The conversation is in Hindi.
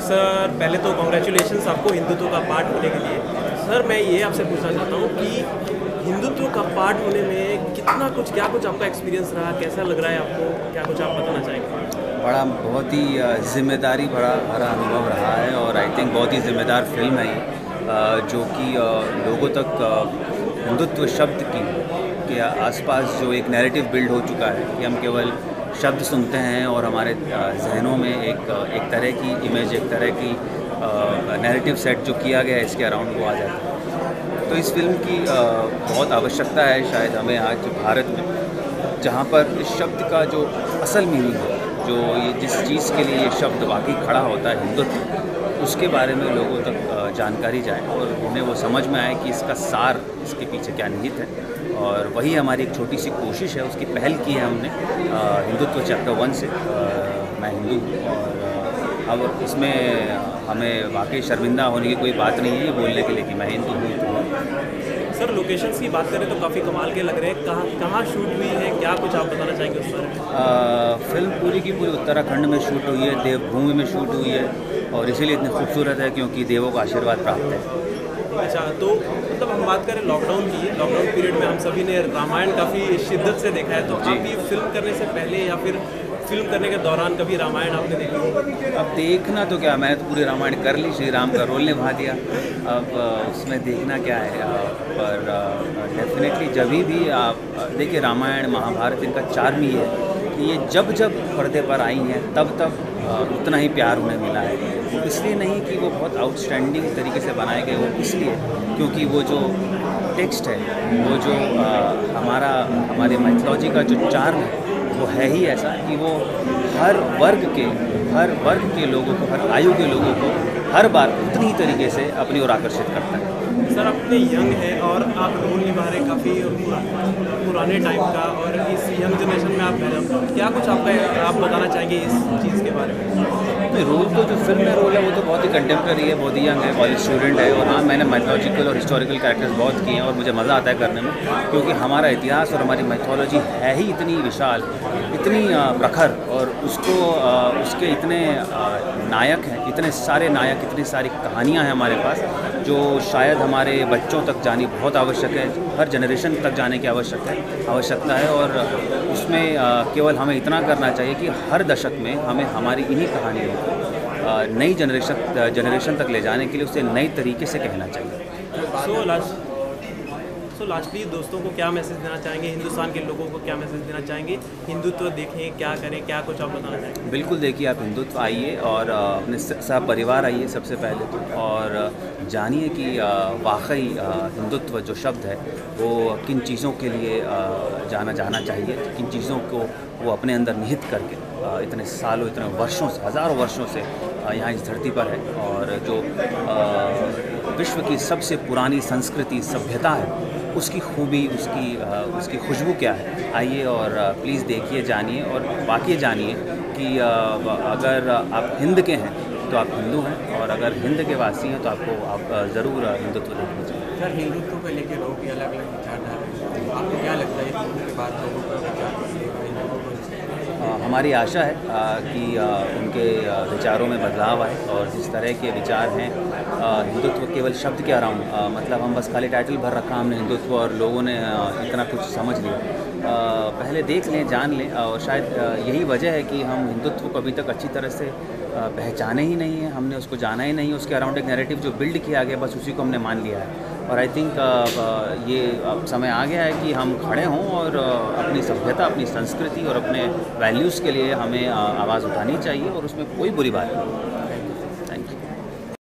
सर पहले तो कॉन्ग्रेचुलेशंस आपको हिंदुत्व का पार्ट होने के लिए। सर मैं ये आपसे पूछना चाहता हूँ कि हिंदुत्व का पार्ट होने में कितना कुछ क्या कुछ आपका एक्सपीरियंस रहा, कैसा लग रहा है आपको, क्या कुछ आप बताना चाहेंगे? बहुत ही जिम्मेदारी भरा अनुभव रहा है और आई थिंक बहुत ही ज़िम्मेदार फिल्म है ये, जो कि लोगों तक हिंदुत्व शब्द के आसपास जो एक नैरेटिव बिल्ड हो चुका है कि हम केवल शब्द सुनते हैं और हमारे जहनों में एक तरह की इमेज, एक तरह की नैरेटिव सेट जो किया गया है इसके अराउंड वो आ जाता है। तो इस फिल्म की बहुत आवश्यकता है शायद हमें आज भारत में, जहाँ पर इस शब्द का जो असल मीनिंग है, जो ये जिस चीज़ के लिए ये शब्द वाकई खड़ा होता है हिंदुत्व, उसके बारे में लोगों तक जानकारी जाए और उन्हें वो समझ में आए कि इसका सार इसके पीछे क्या निहित है। और वही हमारी एक छोटी सी कोशिश है, उसकी पहल की है हमने हिंदुत्व चैप्टर 1 से, मैं हिंदू हूँ। और अब इसमें हमें वाकई शर्मिंदा होने की कोई बात नहीं है ये बोलने के लिए कि मैं हिंदू हूँ। सर लोकेशंस की बात करें तो काफ़ी कमाल के लग रहे हैं, कहाँ शूट हुई है, क्या कुछ आप बताना चाहेंगे उस पर? फिल्म पूरी की पूरी उत्तराखंड में शूट हुई है, देवभूमि में शूट हुई है और इसीलिए इतनी खूबसूरत है क्योंकि देवों का आशीर्वाद प्राप्त है। अच्छा, तो मतलब हम बात करें लॉकडाउन की, लॉकडाउन पीरियड में हम सभी ने रामायण काफ़ी शिद्दत से देखा है, तो आप ये फिल्म करने से पहले या फिर फिल्म करने के दौरान कभी रामायण आपने देखी? अब देखना तो क्या, मैंने तो पूरी रामायण कर ली, श्री राम का रोल निभा दिया, अब उसमें देखना क्या है। पर डेफिनेटली जब भी आप देखिए रामायण महाभारत, इनका चार्म ही है कि ये जब जब पर्दे पर आई हैं तब उतना ही प्यार उन्हें मिला है। वो इसलिए नहीं कि वो बहुत आउटस्टैंडिंग तरीके से बनाए गए, वो इसलिए क्योंकि वो जो टेक्स्ट है, वो जो हमारे माइथोलॉजी का जो चार्म है वो है ही ऐसा कि वो हर वर्ग के लोगों को, हर आयु के लोगों को हर बार उतनी ही तरीके से अपनी ओर आकर्षित करता है। सर अपने यंग है और आप रोल निभा रहे काफ़ी पुराने टाइम का, और इस यंग जनरेशन में आप क्या कुछ आप बताना चाहेंगे इस चीज़ के बारे में? रोल तो जो फिल्म में रोल है वो तो बहुत ही कंटेम्प्रेरी है, बहुत ही यंग है, कॉलेज स्टूडेंट है। और हाँ, मैंने माइथोलॉजिकल और हिस्टोरिकल कैरेक्टर्स बहुत किए हैं और मुझे मज़ा आता है करने में, क्योंकि हमारा इतिहास और हमारी माइथोलॉजी है ही इतनी विशाल, इतनी प्रखर, और उसके इतने नायक हैं, इतने सारे नायक, इतनी सारी कहानियाँ हैं हमारे पास जो शायद हमारे बच्चों तक जानी बहुत आवश्यक है, हर जनरेशन तक जाने की आवश्यकता है। और उसमें केवल हमें इतना करना चाहिए कि हर दशक में हमें हमारी इन्हीं कहानियों को नई जनरेशन तक ले जाने के लिए उसे नई तरीके से कहना चाहिए। सो लास्टली दोस्तों को क्या मैसेज देना चाहेंगे, हिंदुस्तान के लोगों को क्या मैसेज देना चाहेंगे? हिंदुत्व देखें, क्या करें, क्या कुछ आप बताना चाहेंगे? बिल्कुल, देखिए आप हिंदुत्व आइए और अपने सह परिवार आइए सबसे पहले तो, और जानिए कि वाकई हिंदुत्व जो शब्द है वो किन चीज़ों के लिए जाना चाहिए, किन चीज़ों को वो अपने अंदर निहित करके इतने सालों, इतने वर्षों से, हज़ारों वर्षों से यहाँ इस धरती पर है। और जो विश्व की सबसे पुरानी संस्कृति, सभ्यता है, उसकी खूबी, उसकी खुशबू क्या है, आइए और प्लीज़ देखिए, जानिए और वाकई जानिए कि अगर आप हिंद के हैं तो आप हिंदू हैं, और अगर हिंद के वासी हैं तो आप ज़रूर हिंदुत्व देखना चाहिए। सर हिंदुत्व को लेकर लोगों की अलग अलग विचारधारा है, आपको क्या लगता है फिल्म के बाद लोगों का विचार? हमारी आशा है कि उनके विचारों में बदलाव आए, और जिस तरह के विचार हैं हिंदुत्व केवल शब्द के अराउंड, मतलब हम बस खाली टाइटल भर रखा हमने हिंदुत्व और लोगों ने इतना कुछ समझ लिया, पहले देख लें, जान लें। और शायद यही वजह है कि हम हिंदुत्व को अभी तक अच्छी तरह से पहचाने ही नहीं है, हमने उसको जाना ही नहीं, उसके अराउंड एक नैरेटिव जो बिल्ड किया गया बस उसी को हमने मान लिया है। और आई थिंक ये अब समय आ गया है कि हम खड़े हों और अपनी सभ्यता, अपनी संस्कृति और अपने वैल्यूज़ के लिए हमें आवाज़ उठानी चाहिए, और उसमें कोई बुरी बात नहीं।